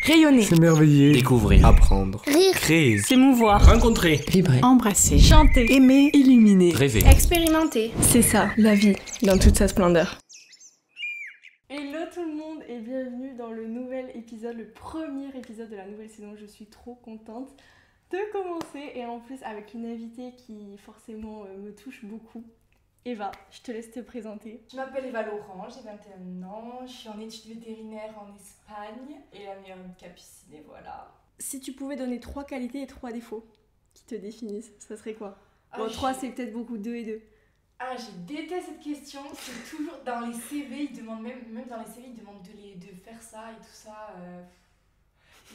Rayonner, S'émerveiller, Découvrir, apprendre, Rire, créer, s'émouvoir, rencontrer, Vibrer. embrasser, chanter, aimer, illuminer. rêver. expérimenter. C'est ça, la vie, dans toute sa splendeur. Hello tout le monde et bienvenue dans le nouvel épisode, le premier épisode de la nouvelle saison. Je suis trop contente de commencer et en plus avec une invitée qui forcément me touche beaucoup. Eva, je te laisse te présenter. Je m'appelle Eva Laurent, j'ai 21 ans, je suis en études vétérinaires en Espagne et la meilleure capucine, et voilà. Si tu pouvais donner 3 qualités et 3 défauts qui te définissent, ça serait quoi? Bon, Ah, 3 c'est peut-être beaucoup, 2 et 2. Ah, je déteste cette question, c'est toujours dans les CV, ils demandent même dans les CV, ils demandent de faire ça et tout ça.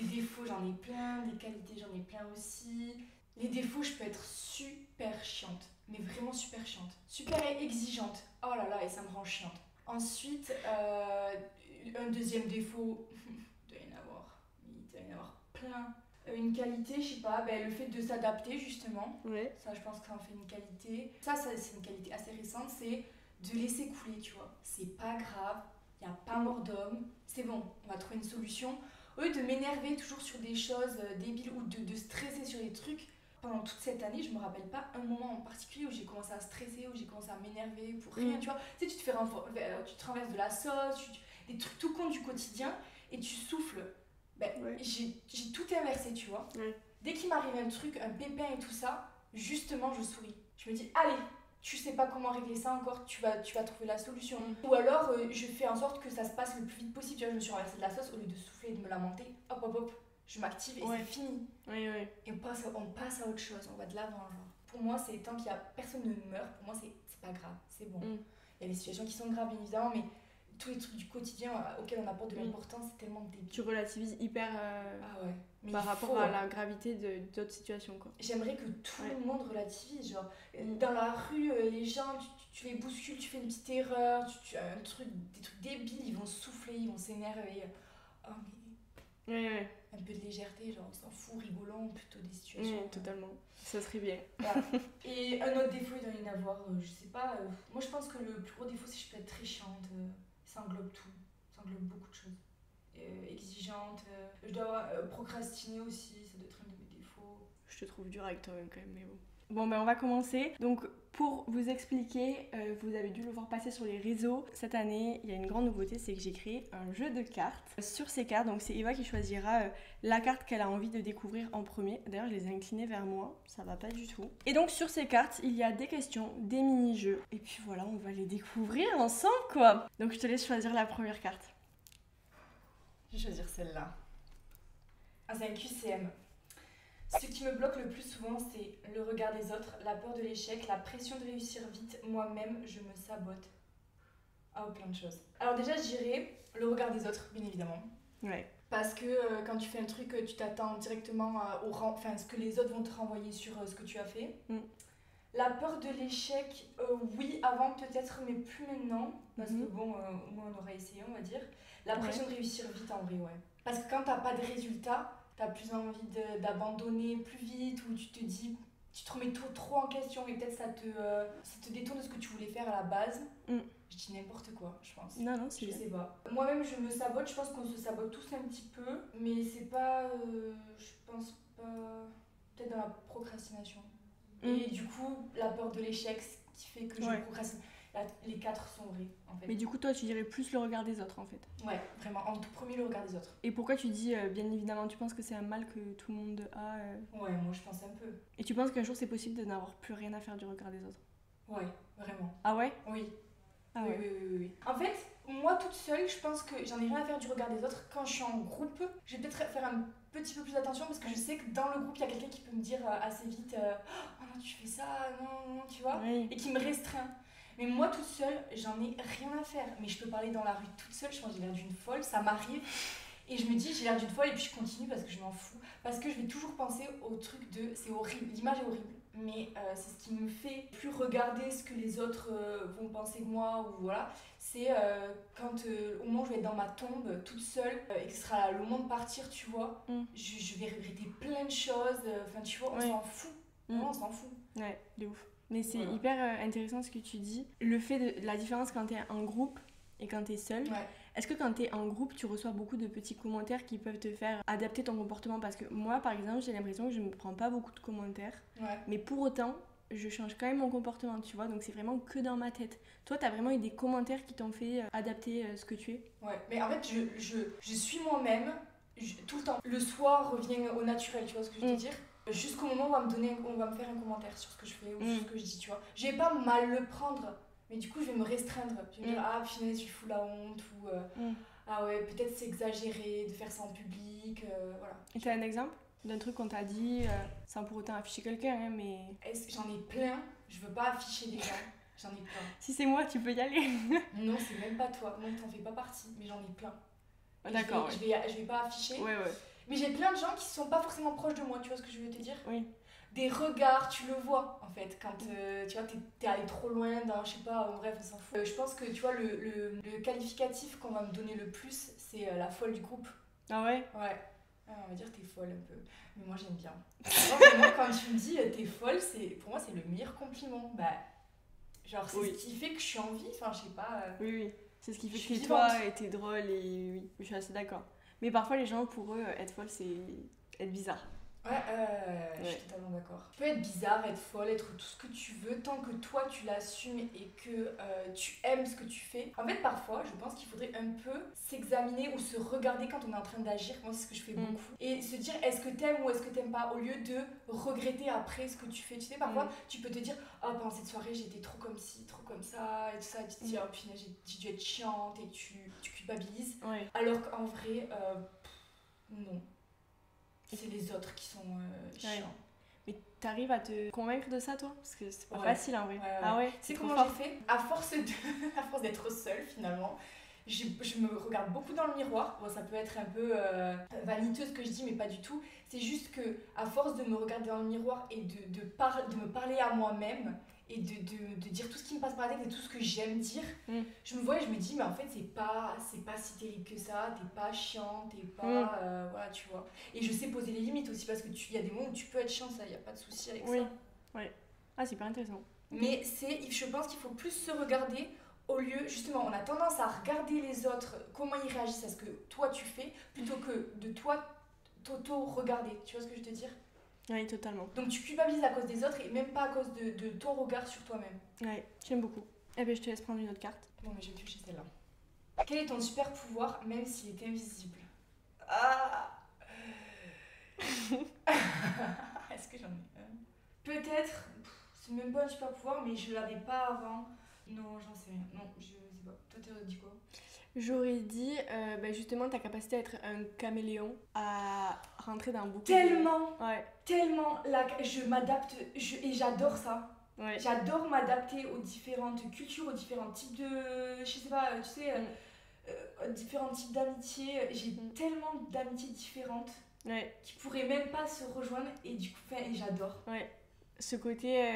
Les défauts, j'en ai plein, des qualités, j'en ai plein aussi. Les défauts, je peux être super chiante, mais vraiment super chiante. Super exigeante, oh là là, et ça me rend chiante. Ensuite, un deuxième défaut, il doit y en avoir plein. Une qualité, je sais pas, le fait de s'adapter justement. Ouais. Ça, je pense que ça en fait une qualité. Ça c'est une qualité assez récente, c'est de laisser couler, tu vois. C'est pas grave, il n'y a pas mort d'homme, c'est bon, on va trouver une solution. Au lieu de m'énerver toujours sur des choses débiles ou de stresser sur des trucs, pendant toute cette année, je me rappelle pas un moment en particulier où j'ai commencé à stresser, où j'ai commencé à m'énerver pour rien, tu vois. Tu sais, tu te renverses de la sauce, des trucs tout cons du quotidien et tu souffles. Ouais. J'ai tout inversé, tu vois. Ouais. Dès qu'il m'arrive un truc, un pépin et tout ça, justement, je souris. Je me dis, allez, tu sais pas comment régler ça encore, tu vas trouver la solution. Ou alors, je fais en sorte que ça se passe le plus vite possible. Tu vois, je me suis renversée de la sauce, au lieu de souffler et de me lamenter, hop, je m'active et c'est fini. Oui. Et on passe à autre chose, on va de l'avant. Genre. Pour moi, c'est tant qu'il y a personne ne meurt, pour moi, c'est pas grave, c'est bon. Il y a des situations qui sont graves, bien évidemment, mais tous les trucs du quotidien auxquels on apporte de l'importance, c'est tellement débile. Tu relativises hyper Ah ouais. Mais par rapport à la gravité d'autres situations, quoi. J'aimerais que tout le monde relativise, genre dans la rue, les gens, tu les bouscules, tu fais une petite erreur, tu as des trucs débiles, ils vont souffler, ils vont s'énerver. Oh mais Ouais. un peu de légèreté, genre on s'en fout, rigolons plutôt des situations. Totalement. Ça serait bien. Voilà. Et un autre défaut, il doit y en avoir, je sais pas. Moi je pense que le plus gros défaut, c'est que je peux être très chiante. Ça englobe tout, ça englobe beaucoup de choses. Exigeante, je dois procrastiner aussi, ça doit être un de mes défauts. Je te trouve dur avec toi-même quand même, mais bon. Bon, on va commencer. Donc, pour vous expliquer, vous avez dû le voir passer sur les réseaux. Cette année, il y a une grande nouveauté, c'est que j'ai créé un jeu de cartes. Sur ces cartes, donc c'est Eva qui choisira la carte qu'elle a envie de découvrir en premier. D'ailleurs, je les ai inclinées vers moi, ça va pas du tout. Et donc, sur ces cartes, il y a des questions, des mini-jeux. Et puis voilà, on va les découvrir ensemble, quoi. Donc, je te laisse choisir la première carte. Je vais choisir celle-là. Ah, c'est un QCM. Ce qui me bloque le plus souvent, c'est le regard des autres, la peur de l'échec, la pression de réussir vite. Moi-même, je me sabote. Ah, plein de choses. Alors déjà, je dirais le regard des autres, bien évidemment. Ouais. Parce que quand tu fais un truc, tu t'attends directement ce que les autres vont te renvoyer sur ce que tu as fait. La peur de l'échec, oui, avant peut-être, mais plus maintenant. Parce que bon, au moins on aura essayé, on va dire. La pression de réussir vite, en vrai, ouais. Parce que quand t'as pas de résultat, t'as plus envie d'abandonner plus vite, ou tu te dis, tu te remets trop en question et peut-être ça te détourne de ce que tu voulais faire à la base. Je dis n'importe quoi, je pense. Non, c'est je bien. sais pas. Moi-même, je me sabote, je pense qu'on se sabote tous un petit peu, mais c'est pas, je pense pas, peut-être dans la procrastination. Et du coup, la peur de l'échec, ce qui fait que je procrastine. Là, les 4 sont vrais, en fait. Mais du coup, toi, tu dirais plus le regard des autres, en fait. Ouais, vraiment, en tout premier, le regard des autres. Et pourquoi tu dis, bien évidemment, tu penses que c'est un mal que tout le monde a Ouais, moi, je pense un peu. Et tu penses qu'un jour, c'est possible de n'avoir plus rien à faire du regard des autres? Ouais, vraiment. Ah ouais? Oui. Ah oui, ouais. oui. En fait, moi, toute seule, je pense que j'en ai rien à faire du regard des autres. Quand je suis en groupe, je vais peut-être faire un petit peu plus attention parce que je sais que dans le groupe, il y a quelqu'un qui peut me dire assez vite oh non, tu fais ça, non, tu vois, et qui me restreint. Mais moi, toute seule, j'en ai rien à faire. Mais je peux parler dans la rue toute seule, je pense que j'ai l'air d'une folle, ça m'arrive. Et je me dis, j'ai l'air d'une folle et puis je continue parce que je m'en fous. Parce que je vais toujours penser au truc de c'est horrible, l'image est horrible. Mais c'est ce qui me fait plus regarder ce que les autres vont penser de moi ou voilà. C'est quand au moment où je vais être dans ma tombe toute seule et que ce sera le moment de partir, tu vois, je vais regretter plein de choses. Enfin, tu vois, on s'en fout. Vraiment, on s'en fout. Ouais, de ouf. Mais c'est hyper intéressant ce que tu dis. Le fait de la différence quand t'es en groupe et quand t'es seule. Est-ce que quand t'es en groupe, tu reçois beaucoup de petits commentaires qui peuvent te faire adapter ton comportement? Parce que moi, par exemple, j'ai l'impression que je me prends pas beaucoup de commentaires. Ouais. Mais pour autant, je change quand même mon comportement, tu vois. Donc c'est vraiment que dans ma tête. Toi, t'as vraiment eu des commentaires qui t'ont fait adapter ce que tu es? Ouais, mais en fait, je suis moi-même tout le temps. Le soir revient au naturel, tu vois ce que je veux dire? Jusqu'au moment où on va me faire un commentaire sur ce que je fais ou sur ce que je dis, tu vois. Je vais pas mal le prendre, mais du coup, je vais me restreindre. Je vais me dire, ah, punaise, tu fous la honte, ou ah ouais, peut-être c'est exagéré de faire ça en public, voilà. Et t'as un exemple d'un truc qu'on t'a dit sans pour autant afficher quelqu'un, hein, mais. J'en ai plein, je veux pas afficher les gens, j'en ai plein. Si c'est moi, tu peux y aller. Non, c'est même pas toi, non, t'en fais pas partie, mais j'en ai plein. D'accord. Je vais pas afficher. Ouais. Mais j'ai plein de gens qui sont pas forcément proches de moi, tu vois ce que je veux te dire? Oui. Des regards, tu le vois en fait, quand tu vois, t'es allé trop loin dans, je sais pas, bref, on s'en fout. Je pense que tu vois, le qualificatif qu'on va me donner le plus, c'est la folle du groupe. Ah ouais? Ouais. Ah, on va dire t'es folle un peu. Mais moi j'aime bien. Vraiment, quand tu me dis t'es folle, pour moi c'est le meilleur compliment. Bah, genre c'est ce qui fait que je suis en vie, enfin je sais pas. Oui. C'est ce qui fait que toi, t'es drôle et oui, je suis assez d'accord. Mais parfois les gens, pour eux, être folle, c'est être bizarre. Ouais, je suis totalement d'accord. Tu peux être bizarre, être folle, être tout ce que tu veux, tant que toi tu l'assumes et que tu aimes ce que tu fais. En fait, parfois, je pense qu'il faudrait un peu s'examiner ou se regarder quand on est en train d'agir. Moi, c'est ce que je fais beaucoup. Et se dire, est-ce que t'aimes ou est-ce que t'aimes pas, au lieu de regretter après ce que tu fais. Tu sais, parfois, tu peux te dire, oh, pendant cette soirée, j'étais trop comme ci, trop comme ça, et tout ça. Et tu te dis, oh, punaise, j'ai dû être chiante, et tu culpabilises. Ouais. Alors qu'en vrai, non. C'est les autres qui sont chiants. Ouais. Mais t'arrives à te convaincre de ça, toi? Parce que c'est pas facile en vrai. Ouais. Ah ouais? C'est comment j'ai fait? À force d'être seule finalement, je me regarde beaucoup dans le miroir. Bon, ça peut être un peu vaniteux ce que je dis, mais pas du tout. C'est juste que à force de me regarder dans le miroir et de me parler à moi-même et de dire tout ce qui me passe par la tête et tout ce que j'aime dire, je me vois et je me dis, mais en fait, c'est pas si terrible que ça, t'es pas chiant, t'es pas. Voilà, tu vois. Et je sais poser les limites aussi parce qu'il y a des moments où tu peux être chiant, ça, y a pas de souci avec ça. Oui. Ah, c'est hyper intéressant. Mais je pense qu'il faut plus se regarder au lieu, justement, on a tendance à regarder les autres, comment ils réagissent à ce que toi tu fais, plutôt que de toi t'auto-regarder. Tu vois ce que je veux te dire? Oui, totalement. Donc tu culpabilises à cause des autres et même pas à cause de ton regard sur toi-même. Ouais, j'aime beaucoup. Eh ben, je te laisse prendre une autre carte. Bon, mais je vais toucher celle-là. Quel est ton super pouvoir, même s'il est invisible? Ah Est-ce que j'en ai un? Peut-être, c'est même pas un super pouvoir, mais je l'avais pas avant. Non, j'en sais rien. Non, je sais pas. Toi, t'aurais dit quoi? J'aurais dit justement ta capacité à être un caméléon, à rentrer dans beaucoup Tellement de... Ouais. Tellement là, je m'adapte et j'adore ça. Ouais. J'adore m'adapter aux différentes cultures, aux différents types de... Je sais pas, tu sais, différents types d'amitié. J'ai tellement d'amitiés différentes qui pourraient même pas se rejoindre et du coup, et j'adore. Ouais. Ce côté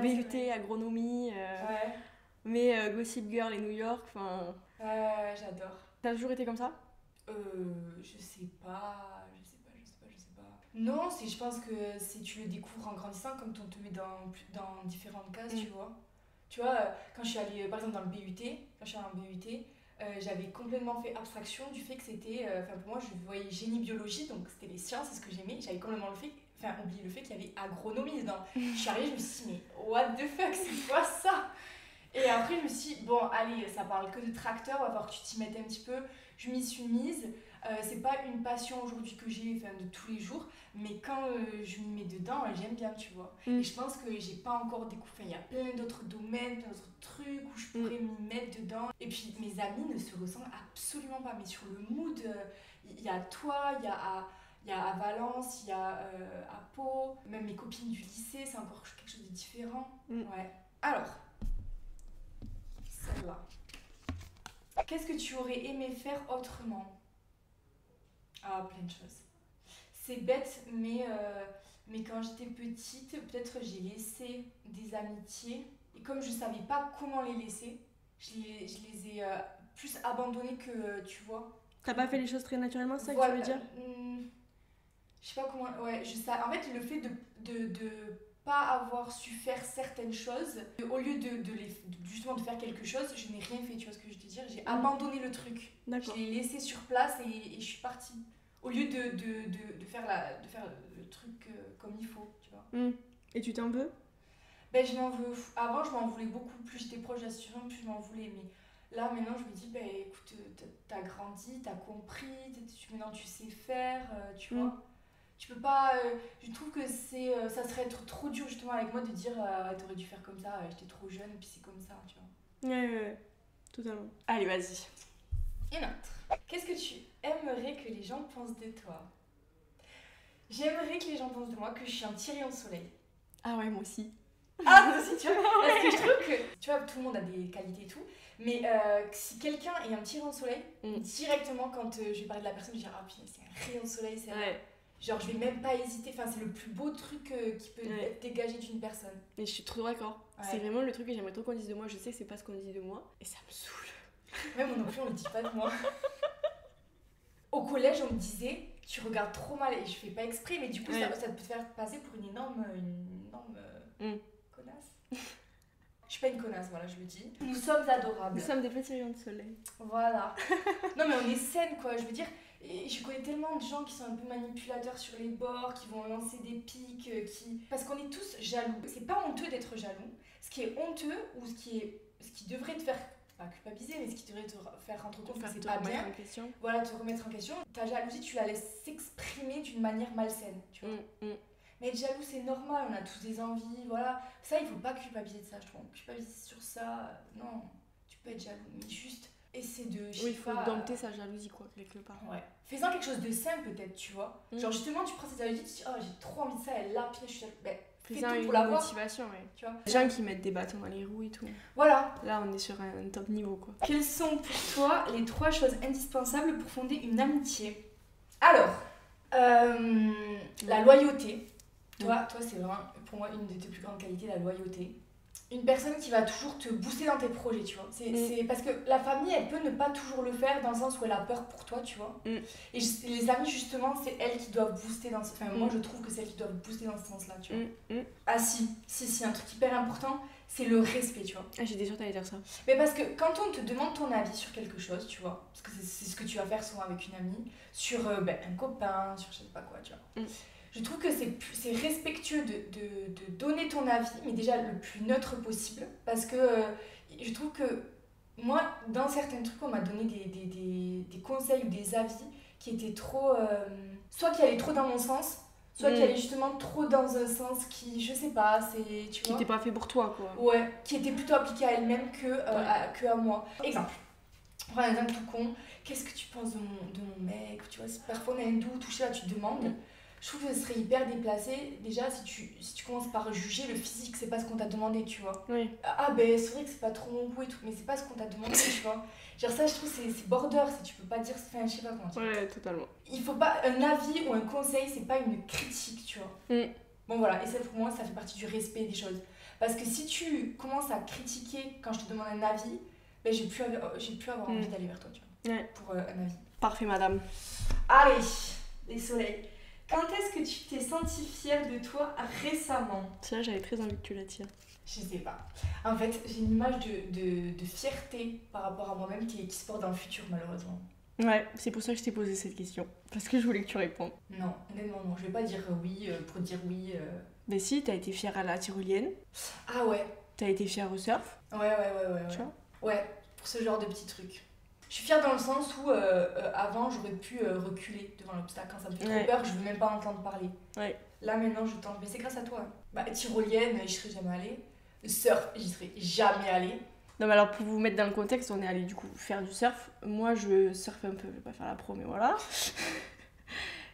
BUT, agronomie... Ouais. Mais Gossip Girl et New York, enfin... j'adore. T'as toujours été comme ça? Je sais pas. Non, je pense que tu le découvres en grandissant, comme on te met dans différentes cases, tu vois. Tu vois, quand je suis allée, par exemple, dans le BUT, j'avais complètement fait abstraction du fait que c'était... pour moi, je voyais génie-biologie, donc c'était les sciences, c'est ce que j'aimais. J'avais complètement oublié le fait qu'il y avait agronomie dedans. Je suis arrivée, je me suis dit, mais what the fuck, c'est quoi ça? Et après, je me suis dit, bon, allez, ça parle que de tracteur, on va voir que tu t'y mettes un petit peu. Je m'y suis mise. C'est pas une passion aujourd'hui que j'ai de tous les jours, mais quand je m'y mets dedans, j'aime bien, tu vois. Et je pense que j'ai pas encore découvert. Il y a plein d'autres domaines, plein d'autres trucs où je pourrais m'y mettre dedans. Et puis mes amis ne se ressemblent absolument pas, mais sur le mood, il y a toi, il y a à Valence, il y a à Pau, même mes copines du lycée, c'est encore quelque chose de différent. Ouais. Alors, celle-là. Qu'est-ce que tu aurais aimé faire autrement? Ah, plein de choses. C'est bête, mais quand j'étais petite, peut-être j'ai laissé des amitiés. Et comme je savais pas comment les laisser, je les ai plus abandonnées que, tu vois. T'as pas fait les choses très naturellement, c'est ça voilà, que tu veux dire? je sais pas comment... Ouais, en fait, le fait de pas avoir su faire certaines choses, au lieu justement de faire quelque chose, je n'ai rien fait, tu vois ce que je veux te dire, j'ai abandonné le truc. D'accord. Je l'ai laissé sur place et je suis partie. Au lieu de faire le truc comme il faut, tu vois. Et tu t'en veux? Ben, avant, je m'en voulais beaucoup. Plus j'étais proche de la situation, plus je m'en voulais. Mais là, maintenant, je me dis, ben écoute, t'as grandi, t'as compris, maintenant tu sais faire, tu vois. Tu peux pas. Je trouve que ça serait être trop dur justement avec moi de dire, t'aurais dû faire comme ça, j'étais trop jeune, et puis c'est comme ça, tu vois. Ouais, totalement. Allez, vas-y. Une autre. Qu'est-ce que tu aimerais que les gens pensent de toi? J'aimerais que les gens pensent de moi que je suis un petit rayon de soleil. Ah ouais, moi aussi. Ah, moi aussi, tu vois. Parce que je trouve que, tu vois, tout le monde a des qualités et tout. Mais si quelqu'un est un petit rayon de soleil, directement, quand je vais parler de la personne, je vais dire, ah putain, c'est un rayon de soleil, c'est vrai. Genre, je vais même pas hésiter. Enfin, c'est le plus beau truc qui peut être dégagé d'une personne. Mais je suis trop d'accord. C'est vraiment le truc que j'aimerais trop qu'on dise de moi. Je sais que c'est pas ce qu'on dit de moi. Et ça me saoule. Ouais, moi non plus, on le dit pas de moi. Au collège, on me disait, tu regardes trop mal. Et je fais pas exprès, mais du coup, ça peut te faire passer pour une énorme connasse. Je suis pas une connasse, voilà, je le dis. Nous sommes adorables. Nous sommes des petits rayons de soleil. Voilà. Non, mais on est saine, quoi. Je veux dire, et je connais tellement de gens qui sont un peu manipulateurs sur les bords, qui vont lancer des pics, parce qu'on est tous jaloux. C'est pas honteux d'être jaloux. Ce qui est honteux, ou ce qui devrait te faire, pas culpabiliser, mais ce qui devrait te faire rendre compte que c'est pas bien. Voilà, te remettre en question. Ta jalousie, tu la laisses s'exprimer d'une manière malsaine, tu vois. Mais être jaloux, c'est normal, on a tous des envies, voilà. Ça, il faut pas culpabiliser de ça, je trouve. Culpabiliser sur ça, non. Tu peux être jaloux, mais juste essaie de... Oui, il faut dompter sa jalousie, quoi, quelque part. Ouais. Fais-en quelque chose de simple, peut-être, tu vois. Genre, justement, tu prends cette jalousie, tu te dis, oh, j'ai trop envie de ça, elle là, puis je suis jaloux. Ben, fais tout pour l'avoir. Motivation, tu vois. Les gens qui mettent des bâtons dans les roues et tout. Voilà. Là, on est sur un top niveau, quoi. Quelles sont pour toi les 3 choses indispensables pour fonder une amitié? Alors, la loyauté. Toi, c'est vraiment, pour moi, une de tes plus grandes qualités, la loyauté. Une personne qui va toujours te booster dans tes projets, tu vois. C'est parce que la famille, elle peut ne pas toujours le faire dans le sens où elle a peur pour toi, tu vois. Et les amis, justement, c'est elles qui doivent booster dans ce... Enfin, moi, je trouve que c'est elles qui doivent booster dans ce sens-là, tu vois. Ah si, un truc hyper important, c'est le respect, tu vois. Ah, j'étais sûre que t'allais dire ça. Mais parce que quand on te demande ton avis sur quelque chose, tu vois, parce que c'est ce que tu vas faire souvent avec une amie, sur un copain, sur je sais pas quoi, tu vois. Je trouve que c'est respectueux de donner ton avis, mais déjà le plus neutre possible. Parce que je trouve que moi, dans certains trucs, on m'a donné des conseils ou des avis qui étaient trop... soit qui allaient trop dans mon sens, soit qui allaient justement trop dans un sens qui, je sais pas, c'est... Tu vois, qui n'était pas fait pour toi, quoi. Ouais, qui était plutôt appliqué à elle-même que à moi. Exemple. Prends un exemple tout con. Qu'est-ce que tu penses de mon mec? Tu vois, si parfois on a un doute, touché là, tu te demandes... Je trouve que ce serait hyper déplacé. Déjà, si tu commences par juger le physique, c'est pas ce qu'on t'a demandé, tu vois. Ah, ben c'est vrai que c'est pas trop mon goût et tout, mais c'est pas ce qu'on t'a demandé, tu vois. Genre, ça, je trouve c'est border, tu peux pas dire. Enfin, je sais pas comment dire. Ouais, totalement. Il faut pas. Un avis ou un conseil, c'est pas une critique, tu vois. Bon, voilà, et ça, pour moi, ça fait partie du respect des choses. Parce que si tu commences à critiquer quand je te demande un avis, ben j'ai plus avoir envie d'aller vers toi, tu vois. Pour un avis. Parfait, madame. Allez, les soleils. Quand est-ce que tu t'es sentie fière de toi récemment? Ça, j'avais très envie que tu la tires. Je sais pas. En fait, j'ai une image de fierté par rapport à moi-même qui se porte dans le futur, malheureusement. Ouais, c'est pour ça que je t'ai posé cette question. Parce que je voulais que tu répondes. Non, honnêtement, non. Je vais pas dire oui pour dire oui. Mais si, t'as été fière à la tyrolienne. Ah ouais. T'as été fière au surf. Ouais. Tu vois? Ouais, pour ce genre de petits trucs. Je suis fière dans le sens où avant j'aurais pu reculer devant l'obstacle. Quand ça me fait trop peur, je veux même pas entendre parler. Là maintenant je tente, mais c'est grâce à toi. Bah, tyrolienne, j'y serais jamais allée. Surf, j'y serais jamais allée. Non mais alors pour vous mettre dans le contexte, on est allé du coup faire du surf. Moi je surfe un peu, je vais pas faire la pro mais voilà.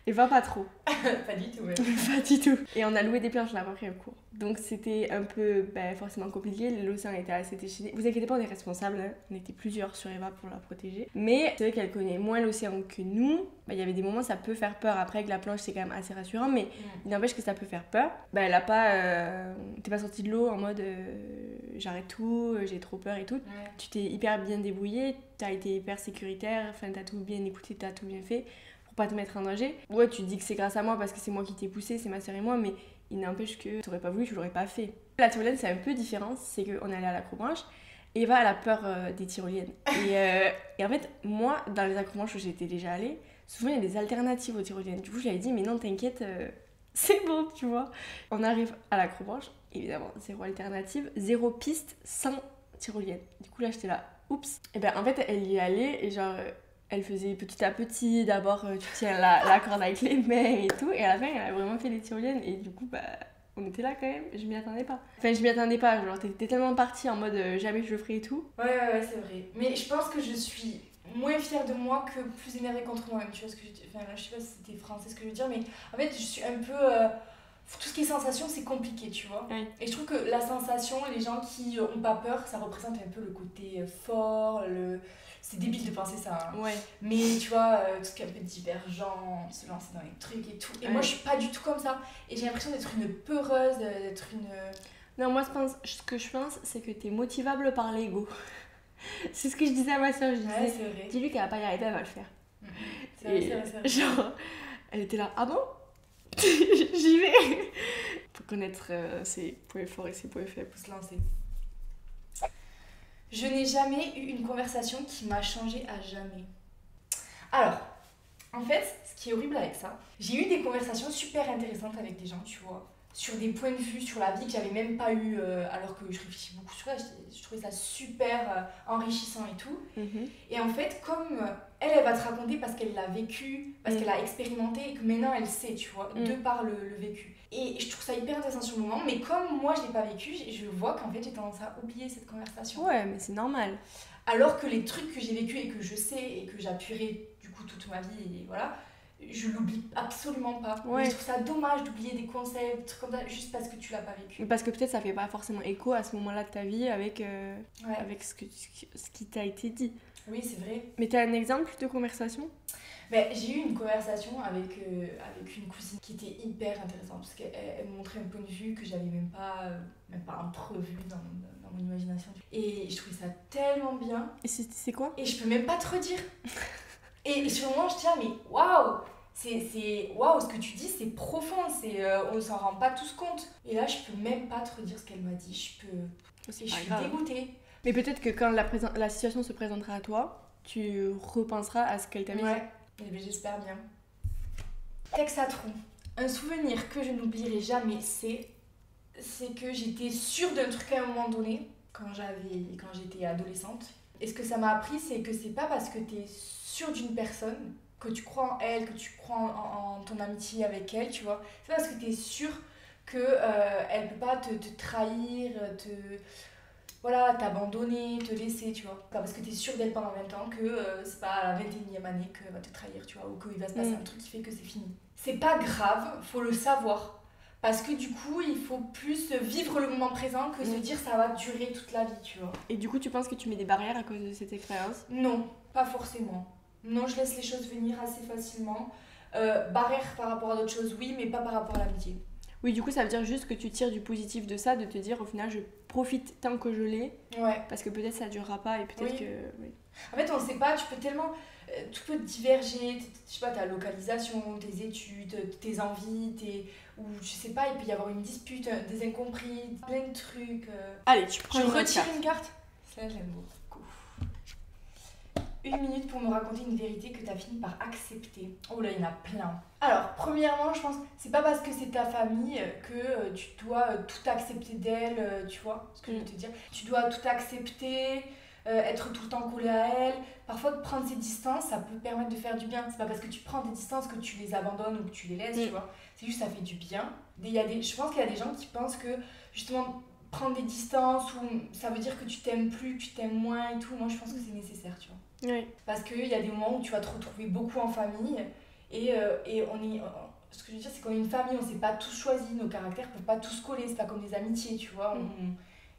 Et pas trop. Pas du tout, ouais. Pas du tout. Et on a loué des planches, on n'a pas pris un cours. Donc c'était un peu forcément compliqué, l'océan était assez déchaîné. Vous inquiétez pas, on est responsables, hein. On était plusieurs sur Eva pour la protéger. Mais c'est vrai qu'elle connaît moins l'océan que nous. Il y avait des moments ça peut faire peur. Après avec la planche c'est quand même assez rassurant, mais il n'empêche que ça peut faire peur. Elle a pas... T'es pas sortie de l'eau en mode j'arrête tout, j'ai trop peur et tout. Tu t'es hyper bien débrouillée, t'as été hyper sécuritaire, enfin t'as tout bien écouté, t'as tout bien fait. pour pas te mettre en danger. Ouais, tu te dis que c'est grâce à moi parce que c'est moi qui t'ai poussé, c'est ma sœur et moi, mais il n'empêche que t'aurais pas voulu, tu l'aurais pas fait. La tyrolienne, c'est un peu différent, c'est qu'on est allé à l'acrobranche. Et Eva, elle a peur des tyroliennes. Et en fait, moi, dans les accrobranches où j'étais déjà allée, souvent il y a des alternatives aux tyroliennes. Du coup, je lui avais dit, mais non, t'inquiète, c'est bon, tu vois. On arrive à l'acrobranche, évidemment, zéro alternative, zéro piste sans tyrolienne. Du coup, là, j'étais là, oups. Et ben, en fait, elle y est allée et genre, elle faisait petit à petit. D'abord, tu tiens la corde avec les mains et tout. Et à la fin, elle a vraiment fait les tyroliennes. Et du coup, bah. On était là quand même, je m'y attendais pas. Enfin, je m'y attendais pas, genre t'étais tellement partie en mode jamais je le ferai et tout. Ouais, c'est vrai. Mais je pense que je suis moins fière de moi que plus énervée contre moi-même, tu vois ce que je dis. Enfin, là, je sais pas si c'était français ce que je veux dire, mais en fait, je suis un peu. Tout ce qui est sensation, c'est compliqué, tu vois. Oui. Et je trouve que la sensation, les gens qui ont pas peur, ça représente un peu le côté fort, c'est débile de penser ça. Hein. Ouais. Mais tu vois, tout ce qui est un peu divergent, se lancer dans les trucs et tout. Et moi, je suis pas du tout comme ça. Et j'ai l'impression d'être une peureuse, d'être une. Non, moi, ce que je pense, c'est que t'es motivable par l'ego. C'est ce que je disais à ma soeur. Je disais, Ouais, c'est vrai. dis-lui qu'elle va pas y arriver, elle va le faire. C'est vrai, c'est vrai. Genre, elle était là, ah bon? J'y vais. Faut connaître ses points forts et ses points faibles. Faut se lancer. Je n'ai jamais eu une conversation qui m'a changé à jamais. Alors, en fait, ce qui est horrible avec ça, j'ai eu des conversations super intéressantes avec des gens, tu vois, sur des points de vue sur la vie que j'avais même pas eu alors que je réfléchis beaucoup sur ça. Je trouvais ça super enrichissant et tout. Et en fait, comme elle va te raconter parce qu'elle l'a vécu, parce qu'elle a expérimenté et que maintenant elle sait, tu vois, de par le vécu. Et je trouve ça hyper intéressant sur le moment, mais comme moi je l'ai pas vécu, je vois qu'en fait j'ai tendance à oublier cette conversation. Ouais, mais c'est normal. Alors que les trucs que j'ai vécu et que je sais et que j'appuierai du coup toute ma vie, et voilà, je l'oublie absolument pas. Ouais. Je trouve ça dommage d'oublier des concepts, des trucs comme ça, juste parce que tu l'as pas vécu. Parce que peut-être ça fait pas forcément écho à ce moment-là de ta vie avec, avec ce qui t'a été dit. Oui, c'est vrai. Mais t'as un exemple de conversation? J'ai eu une conversation avec une cousine qui était hyper intéressante parce qu'elle me montrait un point de vue que j'avais même pas entrevu dans mon imagination. Et je trouvais ça tellement bien. Et c'est quoi? Et je peux même pas te redire. Et sur le moment, je tiens, mais waouh! Waouh, ce que tu dis, c'est profond, on s'en rend pas tous compte. Et là, je peux même pas te redire ce qu'elle m'a dit. Je suis dégoûtée. Mais peut-être que quand la situation se présentera à toi, tu repenseras à ce qu'elle t'a dit. Ouais, et bien, j'espère bien. Texatron. Un souvenir que je n'oublierai jamais, c'est que j'étais sûre d'un truc à un moment donné, quand j'étais adolescente. Et ce que ça m'a appris, c'est que c'est pas parce que t'es sûre d'une personne, que tu crois en elle, que tu crois en ton amitié avec elle, tu vois. C'est pas parce que t'es sûre qu'elle peut pas te trahir, t'abandonner, te laisser, tu vois. Pas parce que t'es sûre d'elle pendant 20 ans que c'est pas à la 21e année qu'elle va te trahir, tu vois, ou qu'il va se passer un truc qui fait que c'est fini. C'est pas grave, faut le savoir. Parce que du coup, il faut plus vivre le moment présent que se dire ça va durer toute la vie, tu vois. Et du coup, tu penses que tu mets des barrières à cause de cette expérience? Non, pas forcément. Non, je laisse les choses venir assez facilement. Barrières par rapport à d'autres choses, oui, mais pas par rapport à l'amitié. Oui, du coup, ça veut dire juste que tu tires du positif de ça, de te dire au final, je profite tant que je l'ai. Ouais. Parce que peut-être ça durera pas et peut-être que. Oui. En fait, on sait pas, tu peux tellement. Tout peut diverger, je sais pas, ta localisation, tes études, tes envies, ou je sais pas, il peut y avoir une dispute, des incompris, plein de trucs. Allez, tu prends Je retire une carte. Ça, j'aime beaucoup. 1 minute pour me raconter une vérité que tu as fini par accepter. Oh là, il y en a plein. Alors, premièrement, je pense, c'est pas parce que c'est ta famille que tu dois tout accepter d'elle, tu vois ce que je veux te dire. Tu dois tout accepter, être tout le temps collé à elle. Parfois, de prendre ses distances, ça peut permettre de faire du bien. C'est pas parce que tu prends tes distances que tu les abandonnes ou que tu les laisses, tu vois. C'est juste ça fait du bien. Je pense qu'il y a des gens qui pensent que, justement, prendre des distances, ou ça veut dire que tu t'aimes plus, que tu t'aimes moins et tout. Moi, je pense que c'est nécessaire, tu vois. Oui. Parce qu'il y a des moments où tu vas te retrouver beaucoup en famille et ce que je veux dire, c'est qu'on est une famille, on s'est pas tous choisis, nos caractères peuvent pas tous coller, c'est pas comme des amitiés, tu vois.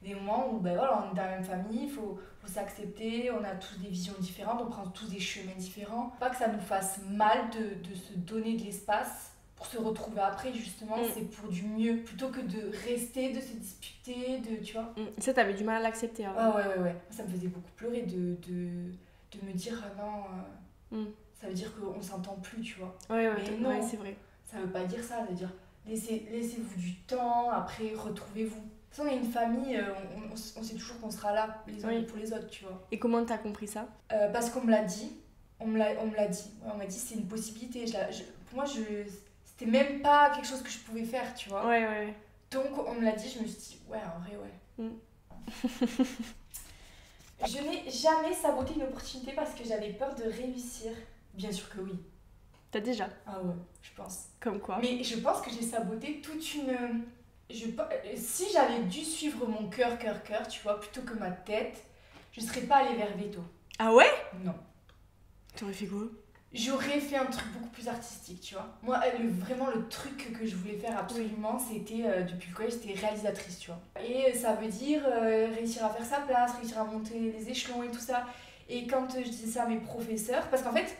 Des moments où on est dans la même famille, il faut s'accepter, on a tous des visions différentes, on prend tous des chemins différents. Pas que ça nous fasse mal de se donner de l'espace pour se retrouver après, justement, c'est pour du mieux, plutôt que de rester, de se disputer, tu vois. Ça, t'avais du mal à l'accepter avant. Ah ouais. Ça me faisait beaucoup pleurer de me dire non, ça veut dire qu'on s'entend plus, tu vois. Ouais, Mais non. ouais, c'est vrai. Ça veut pas dire ça, ça veut dire laissez-vous du temps, après retrouvez-vous. De toute façon, on est une famille, on sait toujours qu'on sera là les uns pour les autres, tu vois. Et comment t'as compris ça? Parce qu'on me l'a dit. On me l'a dit. Ouais, on m'a dit c'est une possibilité. Pour moi, c'était même pas quelque chose que je pouvais faire, tu vois. Ouais. Donc, on me l'a dit, je me suis dit, ouais, en vrai, ouais. Je n'ai jamais saboté une opportunité parce que j'avais peur de réussir. Bien sûr que oui. T'as déjà? Ah ouais, je pense. Comme quoi? Mais je pense que j'ai saboté toute une... Si j'avais dû suivre mon cœur, tu vois, plutôt que ma tête, je serais pas allée vers Veto. Ah ouais? Non. T'aurais fait quoi? J'aurais fait un truc beaucoup plus artistique, tu vois. Moi, vraiment, le truc que je voulais faire absolument, c'était, depuis le collège, c'était réalisatrice, tu vois. Et ça veut dire réussir à faire sa place, réussir à monter les échelons et tout ça. Et quand je disais ça à mes professeurs, parce qu'en fait,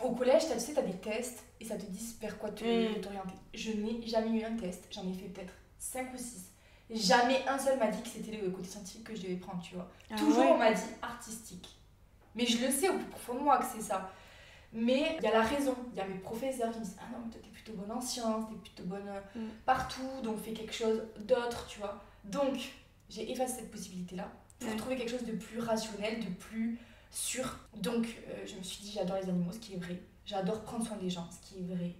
au collège, tu sais, t'as des tests et ça te dit vers quoi t'orienter. Je n'ai jamais eu un test, j'en ai fait peut-être 5 ou 6. Jamais un seul m'a dit que c'était le côté scientifique que je devais prendre, tu vois. Toujours on m'a dit artistique. Mais je le sais au plus profond de moi que c'est ça. Mais il y a la raison, il y a mes professeurs qui me disent ah non mais toi t'es plutôt bonne en sciences, t'es plutôt bonne partout, donc fais quelque chose d'autre, tu vois. Donc j'ai effacé cette possibilité-là pour trouver quelque chose de plus rationnel, de plus sûr. Donc je me suis dit j'adore les animaux, ce qui est vrai. J'adore prendre soin des gens, ce qui est vrai.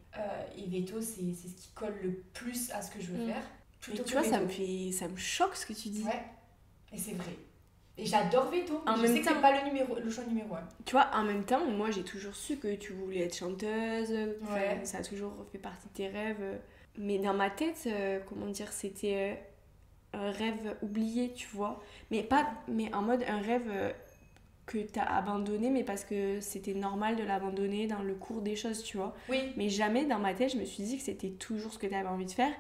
Et Veto c'est ce qui colle le plus à ce que je veux faire. Mais tu vois ça me choque ce que tu dis. Ouais, et c'est vrai. Et j'adore Veto, mais je sais que c'est pas le choix numéro 1. Tu vois, en même temps, moi j'ai toujours su que tu voulais être chanteuse, ça a toujours fait partie de tes rêves. Mais dans ma tête, comment dire, c'était un rêve oublié, tu vois. Mais en mode un rêve que t'as abandonné, mais parce que c'était normal de l'abandonner dans le cours des choses, tu vois. Oui. Mais jamais dans ma tête, je me suis dit que c'était toujours ce que t'avais envie de faire.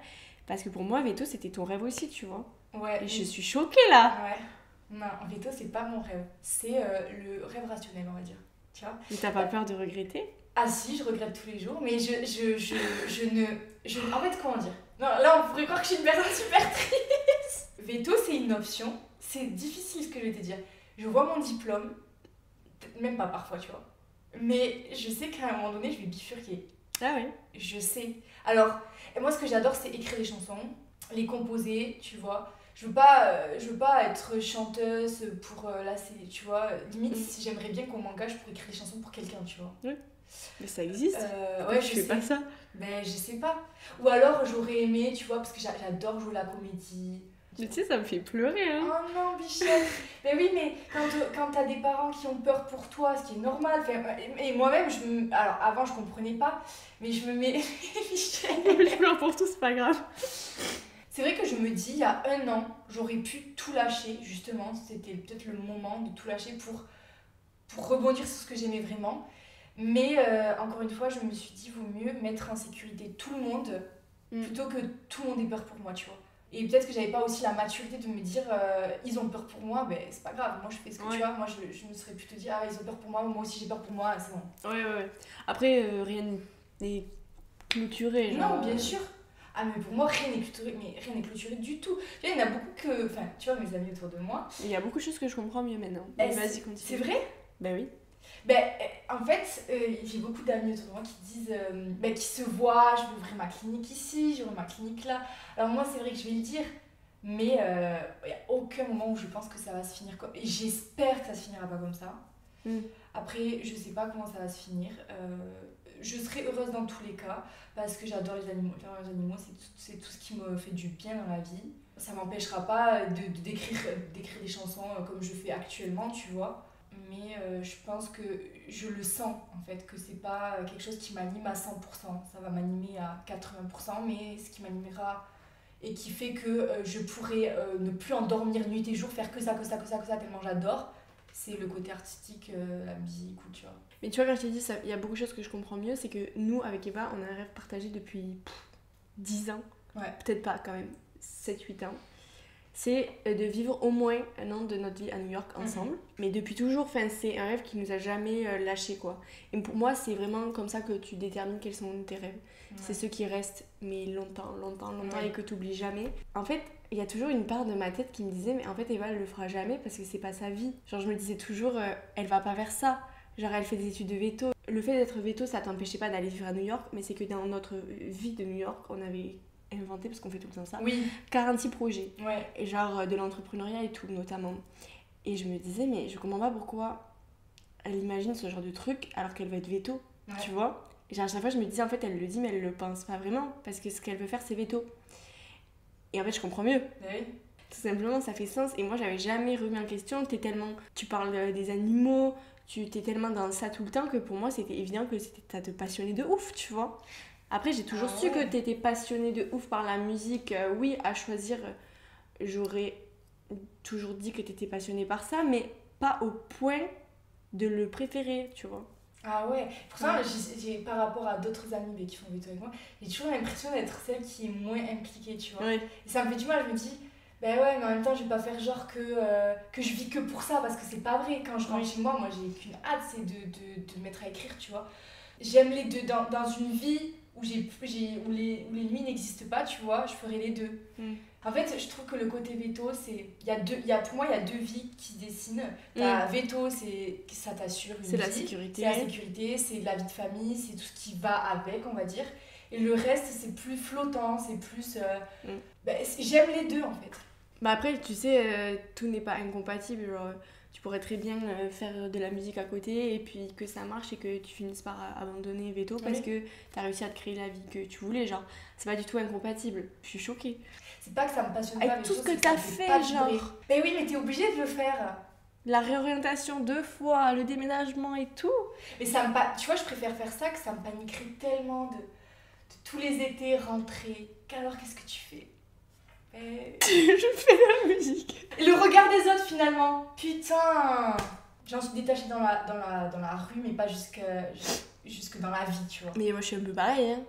Parce que pour moi, Veto, c'était ton rêve aussi, tu vois. Ouais. Et je suis choquée là. Ouais. Non, Veto, c'est pas mon rêve. C'est le rêve rationnel, on va dire. Tu vois. Mais t'as pas peur de regretter? Ah si, je regrette tous les jours, mais en fait, comment dire? Non, là, on pourrait croire que je suis une personne super triste. Veto, c'est une option. C'est difficile ce que je vais te dire. Je vois mon diplôme, même pas parfois, tu vois. Mais je sais qu'à un moment donné, je vais bifurquer. Ah oui. Je sais. Alors, moi, ce que j'adore, c'est écrire des chansons, les composer, tu vois. Je veux pas être chanteuse pour tu vois. Limite, j'aimerais bien qu'on m'engage pour écrire des chansons pour quelqu'un, tu vois. Oui. Mais ça existe. Ouais, je fais pas ça. Ben, je sais pas. Ou alors, j'aurais aimé, tu vois, parce que j'adore jouer la comédie. Mais tu sais, ça me fait pleurer, hein. Oh non, Bichette. Ben oui, mais quand t'as des parents qui ont peur pour toi, ce qui est normal. Et moi-même, alors avant, je comprenais pas, mais je me mets. Bichette. Je pleure pour tout, c'est pas grave. C'est vrai que je me dis, il y a 1 an, j'aurais pu tout lâcher, justement. C'était peut-être le moment de tout lâcher pour rebondir sur ce que j'aimais vraiment. Mais encore une fois, je me suis dit, vaut mieux mettre en sécurité tout le monde plutôt que tout le monde ait peur pour moi, tu vois. Et peut-être que j'avais pas aussi la maturité de me dire, ils ont peur pour moi, ben c'est pas grave, moi je fais ce que tu vois. Moi je me serais plutôt dit, ah ils ont peur pour moi, moi aussi j'ai peur pour moi, c'est bon. Ouais. Après, rien n'est clôturé, genre. Non, bien sûr. Ah mais pour moi rien n'est clôturé du tout. Tu vois, il y en a beaucoup que, enfin tu vois mes amis autour de moi. Il y a beaucoup de choses que je comprends mieux maintenant. Mais vas-y, continue. C'est vrai? Bah oui. En fait, j'ai beaucoup d'amis autour de moi qui disent, qui se voient, je vais ouvrir ma clinique ici, j'ouvre ma clinique là. Alors moi c'est vrai que je vais le dire, mais il n'y a aucun moment où je pense que ça va se finir comme... Et j'espère que ça se finira pas comme ça. Après, je sais pas comment ça va se finir. Je serai heureuse dans tous les cas parce que j'adore les animaux. Les animaux, c'est tout ce qui me fait du bien dans la vie. Ça m'empêchera pas d'écrire des chansons comme je fais actuellement, tu vois. Mais je pense que je le sens en fait, que c'est pas quelque chose qui m'anime à 100%. Ça va m'animer à 80%, mais ce qui m'animera et qui fait que je pourrais ne plus endormir nuit et jour, faire que ça, tellement j'adore, c'est le côté artistique, la musique ou tu vois. Mais tu vois, quand je t'ai dit, il y a beaucoup de choses que je comprends mieux, c'est que nous, avec Eva, on a un rêve partagé depuis 10 ans. Ouais. Peut-être pas quand même, 7-8 ans. C'est de vivre au moins 1 an de notre vie à New York ensemble. Mais depuis toujours, c'est un rêve qui nous a jamais lâché, quoi. Et pour moi, c'est vraiment comme ça que tu détermines quels sont tes rêves. Ouais. C'est ceux qui restent, mais longtemps, et que tu oublies jamais. En fait, il y a toujours une part de ma tête qui me disait, mais en fait, Eva, elle le fera jamais parce que c'est pas sa vie. Genre, je me disais toujours, elle va pas vers ça. Genre, elle fait des études de veto. Le fait d'être veto, ça t'empêchait pas d'aller vivre à New York, mais c'est que dans notre vie de New York, on avait inventé, parce qu'on fait tout le temps ça, Oui. 46 projets. Ouais. Et genre de l'entrepreneuriat et tout, notamment. Et je me disais, mais je comprends pas pourquoi elle imagine ce genre de truc alors qu'elle veut être veto, tu vois. Et genre, à chaque fois, je me disais, en fait, elle le dit, mais elle le pense pas vraiment, parce que ce qu'elle veut faire, c'est veto. Et en fait, je comprends mieux. Oui. Tout simplement, ça fait sens. Et moi, j'avais jamais remis en question. Tu parles des animaux, tu t'es tellement dans ça tout le temps que pour moi, c'était évident que ça te passionnait de ouf, tu vois. Après, j'ai toujours su que t'étais passionnée de ouf par la musique. Oui, à choisir, j'aurais toujours dit que t'étais passionnée par ça, mais pas au point de le préférer, tu vois. Ah ouais, pour ça, par rapport à d'autres amis qui font veto avec moi, j'ai toujours l'impression d'être celle qui est moins impliquée, tu vois. Oui. Et ça me fait du mal, je me dis, ben ouais, mais en même temps, je vais pas faire genre que je vis que pour ça, parce que c'est pas vrai. Quand je rentre chez moi, j'ai qu'une hâte, c'est de me mettre à écrire, tu vois. J'aime les deux, dans une vie où où les nuits n'existent pas, tu vois, je ferai les deux. En fait, je trouve que le côté veto, pour moi, il y a deux vies qui se dessinent. T'as veto, ça t'assure une vie. C'est la sécurité. C'est la sécurité, c'est la vie de famille, c'est tout ce qui va avec, on va dire. Et le reste, c'est plus flottant, c'est plus... j'aime les deux, en fait. Bah après, tu sais, tout n'est pas incompatible. Genre, tu pourrais très bien faire de la musique à côté et puis que ça marche et que tu finisses par abandonner veto parce que t'as réussi à te créer la vie que tu voulais. Genre, c'est pas du tout incompatible. Je suis choquée. C'est pas que ça me passionne avec pas, tout ce que t'as fait, genre. Mais oui, mais t'es obligée de le faire. La réorientation 2 fois, le déménagement et tout. Mais tu vois, je préfère faire ça que ça me paniquerait tellement de tous les étés rentrer. Alors, qu'est-ce que tu fais? Je fais de la musique. Et le regard des autres, finalement. Putain. J'en suis détachée dans la rue, mais pas jusque dans la vie, tu vois. Mais moi, je suis un peu pareil, hein.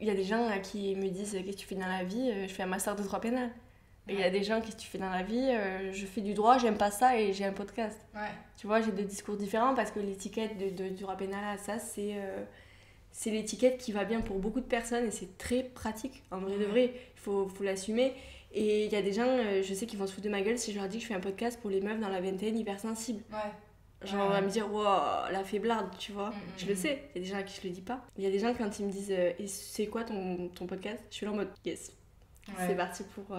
Il y a des gens qui me disent qu'est-ce que tu fais dans la vie, je fais un master de droit pénal. Et il y a des gens qu'est-ce que tu fais dans la vie, je fais du droit, j'aime pas ça et j'ai un podcast. Ouais. Tu vois, j'ai deux discours différents parce que l'étiquette du droit pénal, ça c'est l'étiquette qui va bien pour beaucoup de personnes et c'est très pratique. En vrai de vrai, il faut l'assumer. Et il y a des gens, je sais, qui vont se foutre de ma gueule si je leur dis que je fais un podcast pour les meufs dans la vingtaine hypersensibles. Ouais. Genre, on va me dire, wow, la faiblarde, tu vois. Je le sais, il y a des gens à qui je le dis pas. Il y a des gens, quand ils me disent, et c'est quoi ton podcast? Je suis là en mode, yes. Ouais. C'est parti pour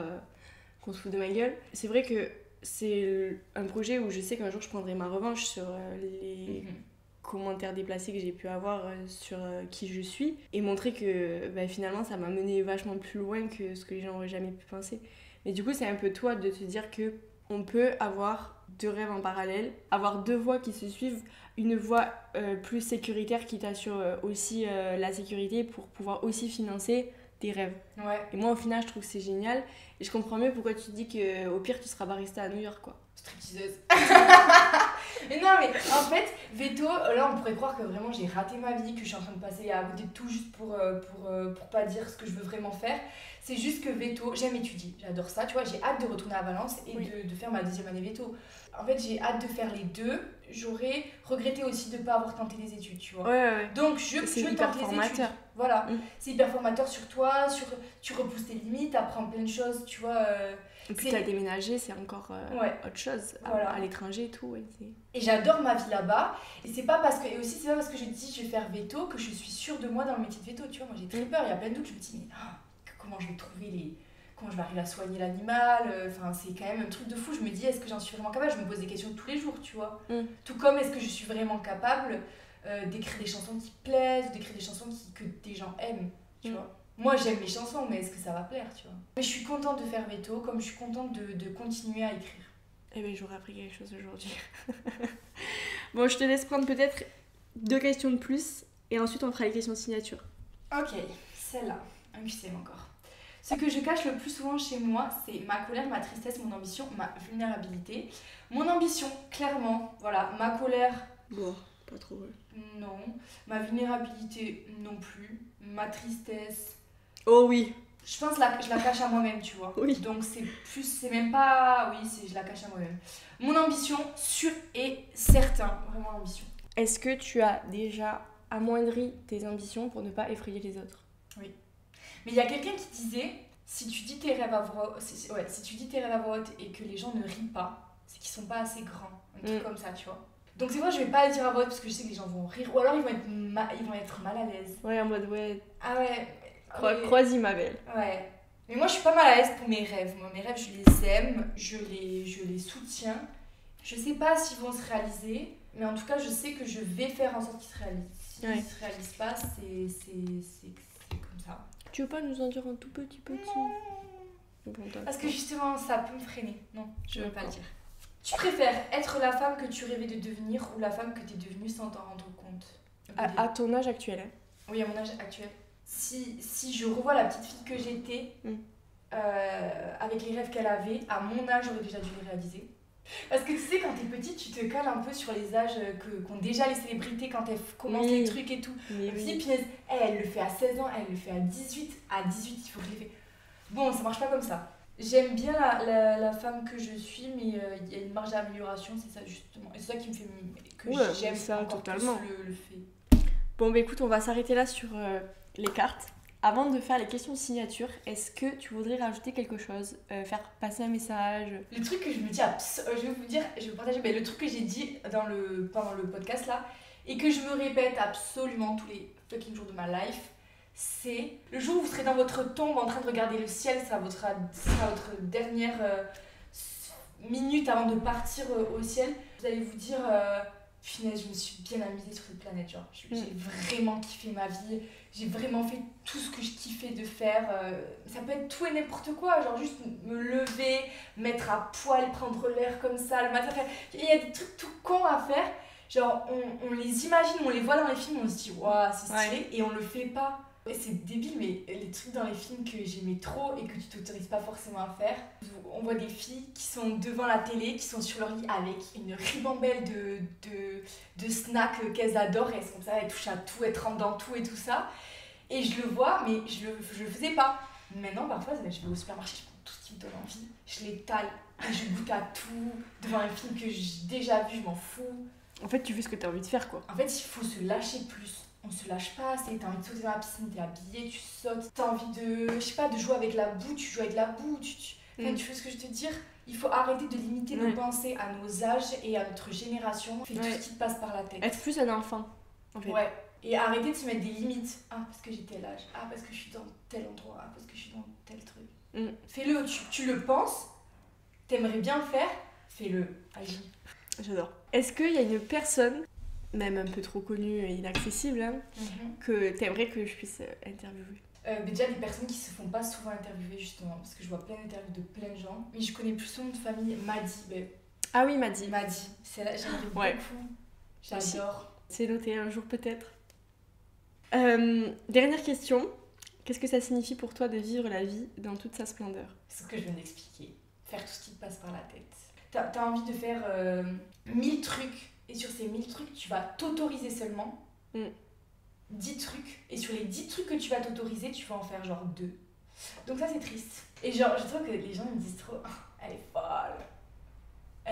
qu'on se foute de ma gueule. C'est vrai que c'est un projet où je sais qu'un jour je prendrai ma revanche sur les commentaires déplacés que j'ai pu avoir sur qui je suis et montrer que finalement ça m'a mené vachement plus loin que ce que les gens auraient jamais pu penser. Mais du coup, c'est un peu toi de te dire que on peut avoir deux rêves en parallèle, avoir deux voies qui se suivent, une voie plus sécuritaire qui t'assure aussi la sécurité pour pouvoir aussi financer tes rêves. Ouais. Et moi, au final, je trouve que c'est génial. Et je comprends mieux pourquoi tu dis qu'au pire, tu seras barista à New York, quoi. Stripteaseuse. Mais non, mais en fait, veto, là, on pourrait croire que vraiment j'ai raté ma vie, que je suis en train de passer à côté de tout juste pour pas dire ce que je veux vraiment faire. C'est juste que veto, j'aime étudier, j'adore ça, tu vois, j'ai hâte de retourner à Valence et de faire ma deuxième année veto. En fait, j'ai hâte de faire les deux. J'aurais regretté aussi de ne pas avoir tenté les études, tu vois. Ouais. Donc, je tente les études. Voilà. C'est hyper formateur sur toi, tu repousses tes limites, apprends plein de choses, tu vois. Et puis, t'as déménagé, c'est encore autre chose. Voilà. À l'étranger et tout, ouais. Et j'adore ma vie là-bas. Et c'est pas parce que je dis je vais faire veto que je suis sûre de moi dans le métier de veto, tu vois. Moi, j'ai très peur, il y a plein de doutes. Je me dis, mais comment je vais trouver comment je vais arriver à soigner l'animal, enfin c'est quand même un truc de fou. Je me dis, est-ce que j'en suis vraiment capable? Je me pose des questions tous les jours, tu vois. Tout comme, est-ce que je suis vraiment capable d'écrire des chansons qui plaisent, d'écrire des chansons que des gens aiment, tu vois. Moi j'aime mes chansons, mais est-ce que ça va plaire, tu vois. Mais je suis contente de faire veto, comme je suis contente de continuer à écrire. Eh bien, j'aurais appris quelque chose aujourd'hui. Bon, je te laisse prendre peut-être 2 questions de plus, et ensuite on fera les questions de signature. Ok, celle-là, un QCM encore. Ce que je cache le plus souvent chez moi, c'est ma colère, ma tristesse, mon ambition, ma vulnérabilité. Mon ambition, clairement, voilà, ma colère... Bon, pas trop. Non. Ma vulnérabilité, non plus. Ma tristesse... Oh oui. Je pense que je la cache à moi-même, tu vois. Oui. Donc c'est même pas... Oui, je la cache à moi-même. Mon ambition, sûr et certain, vraiment l'ambition. Est-ce que tu as déjà amoindri tes ambitions pour ne pas effrayer les autres? Oui. Mais il y a quelqu'un qui disait, si tu dis tes rêves à voix haute et que les gens ne rient pas, c'est qu'ils sont pas assez grands. Un truc comme ça, tu vois. Donc c'est vrai, je vais pas le dire à voix haute parce que je sais que les gens vont rire. Ou alors ils vont être mal à l'aise. Ouais, en mode ouais. Ah ouais. Crois-y, ma belle. Ouais. Mais moi je suis pas mal à l'aise pour mes rêves. Moi mes rêves je les aime, je les soutiens. Je sais pas s'ils vont se réaliser, mais en tout cas je sais que je vais faire en sorte qu'ils se réalisent. S'ils se réalisent pas, c'est comme ça. Tu veux pas nous en dire un tout petit Non. Parce que justement ça peut me freiner. Non, je veux pas le dire. Tu préfères être la femme que tu rêvais de devenir ou la femme que tu es devenue sans t'en rendre compte? À ton âge actuel, hein. Oui, à mon âge actuel. Si je revois la petite fille que j'étais, avec les rêves qu'elle avait, à mon âge, j'aurais déjà dû les réaliser. Parce que tu sais, quand t'es petite, tu te cales un peu sur les âges qu'ont déjà les célébrités quand elles commencent les trucs et tout. Si, puis elle le fait à 16 ans, elle le fait à 18. À 18, il faut que je les fasse. Bon, ça marche pas comme ça. J'aime bien la femme que je suis, mais il y a une marge d'amélioration, c'est ça justement. Et c'est ça qui me fait que j'aime ça, encore totalement. plus le fait. Bon, bah écoute, on va s'arrêter là sur les cartes. Avant de faire les questions signature, est-ce que tu voudrais rajouter quelque chose, faire passer un message? Le truc que je me dis, je vais vous dire, je vais partager le truc que j'ai dit pendant le podcast là, et que je me répète absolument tous les fucking jours de ma life, c'est le jour où vous serez dans votre tombe en train de regarder le ciel, ça sera votre dernière minute avant de partir au ciel. Vous allez vous dire, punaise, je me suis bien amusée sur cette planète, genre j'ai vraiment kiffé ma vie, j'ai vraiment fait tout ce que je kiffais de faire. Ça peut être tout et n'importe quoi, genre juste me lever, mettre à poil, prendre l'air comme ça le matin. Il y a des trucs tout cons à faire, genre on les imagine, on les voit dans les films, on se dit waouh, c'est stylé, et on le fait pas. Et c'est débile, mais les trucs dans les films que j'aimais trop et que tu t'autorises pas forcément à faire. On voit des filles qui sont devant la télé, qui sont sur leur lit avec une ribambelle de snacks qu'elles adorent, et elles sont comme ça, elles touchent à tout, elles trempent dans tout et tout ça. Et je le vois, mais je le faisais pas. Maintenant, parfois, je vais au supermarché, je prends tout ce qui me donne envie, je l'étale et je goûte à tout. Devant un film que j'ai déjà vu, je m'en fous. En fait, tu fais ce que t'as envie de faire, quoi. En fait, il faut se lâcher plus. On se lâche pas assez, t'as envie de sauter dans la piscine, t'es habillée, tu sautes, t'as envie de jouer avec la boue, tu joues avec la boue, tu fais ce que je te dis. Il faut arrêter de limiter nos pensées à nos âges et à notre génération. Fais tout ce qui te passe par la tête. Être plus un enfant, en fait. Ouais, et arrêter de se mettre des limites. Ah, parce que j'ai tel âge, ah, parce que je suis dans tel endroit, ah, parce que je suis dans tel truc. Fais-le, tu le penses, t'aimerais bien le faire, fais-le, agis. J'adore. Est-ce qu'il y a une personne, même un peu trop connue et inaccessible, hein, que t'aimerais que je puisse interviewer? Déjà des personnes qui se font pas souvent interviewer justement, parce que je vois plein d'interviews de plein de gens, mais je connais plus son nom de famille, Maddy. Ah oui, Maddy. Maddy, j'aimerais beaucoup, j'adore. C'est noté, un jour peut-être. Dernière question, qu'est-ce que ça signifie pour toi de vivre la vie dans toute sa splendeur? C'est ce que je viens d'expliquer, faire tout ce qui te passe par la tête. T'as envie de faire 1000 trucs, et sur ces 1000 trucs, tu vas t'autoriser seulement 10 trucs. Et sur les 10 trucs que tu vas t'autoriser, tu vas en faire genre 2. Donc ça, c'est triste. Et genre, je trouve que les gens me disent trop, elle est folle.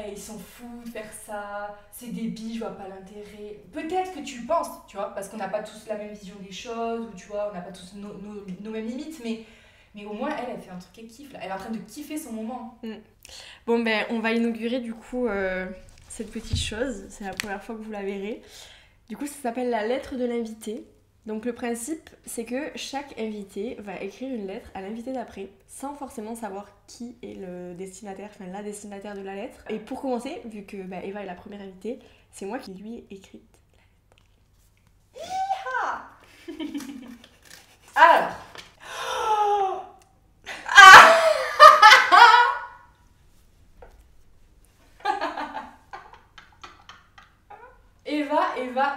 Ils sont fous de faire ça, c'est débile, je vois pas l'intérêt. Peut-être que tu le penses, tu vois, parce qu'on n'a pas tous la même vision des choses, ou tu vois, on n'a pas tous nos mêmes limites, mais au moins, elle fait un truc qu'elle kiffe, là. Elle est en train de kiffer son moment. Bon, ben, on va inaugurer du coup cette petite chose. C'est la première fois que vous la verrez. Du coup, ça s'appelle la lettre de l'invité. Donc, le principe, c'est que chaque invité va écrire une lettre à l'invité d'après, sans forcément savoir qui est le destinataire, enfin la destinataire de la lettre. Et pour commencer, vu que Eva est la première invitée, c'est moi qui lui ai écrite la lettre. Alors.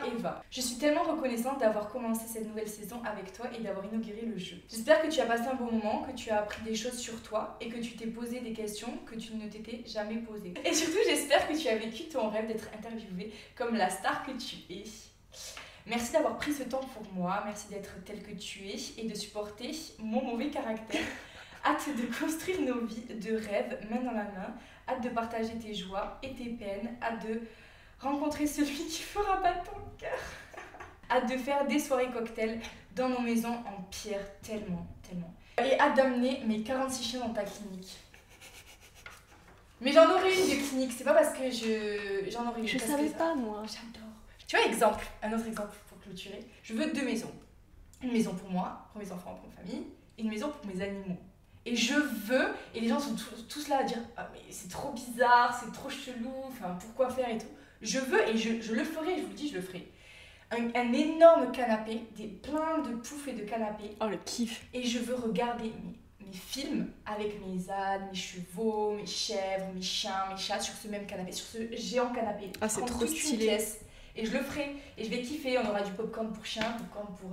Eva. Je suis tellement reconnaissante d'avoir commencé cette nouvelle saison avec toi et d'avoir inauguré le jeu. J'espère que tu as passé un bon moment, que tu as appris des choses sur toi et que tu t'es posé des questions que tu ne t'étais jamais posées. Et surtout, j'espère que tu as vécu ton rêve d'être interviewée comme la star que tu es. Merci d'avoir pris ce temps pour moi, merci d'être telle que tu es et de supporter mon mauvais caractère. Hâte de construire nos vies de rêve main dans la main, hâte de partager tes joies et tes peines, hâte de rencontrer celui qui fera battre ton cœur. Hâte de faire des soirées cocktails dans nos maisons en pierre, tellement. Et hâte d'amener mes 46 chiens dans ta clinique. Mais j'en aurais une de clinique, c'est pas parce que j'en aurais une. Je savais pas moi. J'adore. Tu vois, exemple, un autre exemple pour clôturer. Je veux 2 maisons. Une maison pour moi, pour mes enfants, pour ma famille, et une maison pour mes animaux. Et je veux, et les gens sont tous là à dire ah mais c'est trop bizarre, c'est trop chelou, enfin pourquoi faire et tout. Je veux et je le ferai, je vous le dis, je le ferai. Un énorme canapé, plein de poufs et de canapés. Oh le kiff. Et je veux regarder mes films avec mes ânes, mes chevaux, mes chèvres, mes chiens, mes chats sur ce même canapé, sur ce géant canapé. Ah c'est trop stylé. Pièce, et je le ferai, et je vais kiffer, on aura du popcorn pour chien, popcorn pour...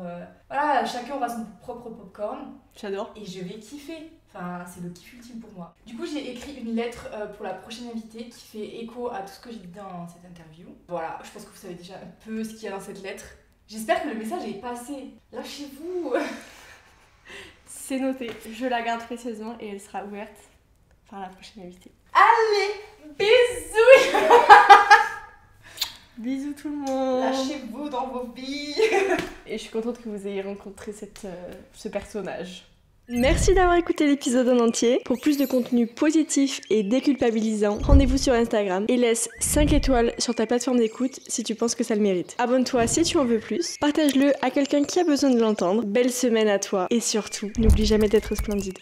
Voilà, chacun aura son propre popcorn. J'adore. Et je vais kiffer. Enfin, c'est le kiff ultime pour moi. Du coup, j'ai écrit une lettre pour la prochaine invitée qui fait écho à tout ce que j'ai dit dans cette interview. Voilà, je pense que vous savez déjà un peu ce qu'il y a dans cette lettre. J'espère que le message est passé. Lâchez-vous. C'est noté. Je la garde précieusement et elle sera ouverte par la prochaine invitée. Allez, bisous. Bisous tout le monde. Lâchez-vous dans vos vies. Et je suis contente que vous ayez rencontré ce personnage. Merci d'avoir écouté l'épisode en entier. Pour plus de contenu positif et déculpabilisant, rendez-vous sur Instagram et laisse 5 étoiles sur ta plateforme d'écoute si tu penses que ça le mérite. Abonne-toi si tu en veux plus, partage-le à quelqu'un qui a besoin de l'entendre. Belle semaine à toi et surtout, n'oublie jamais d'être splendide.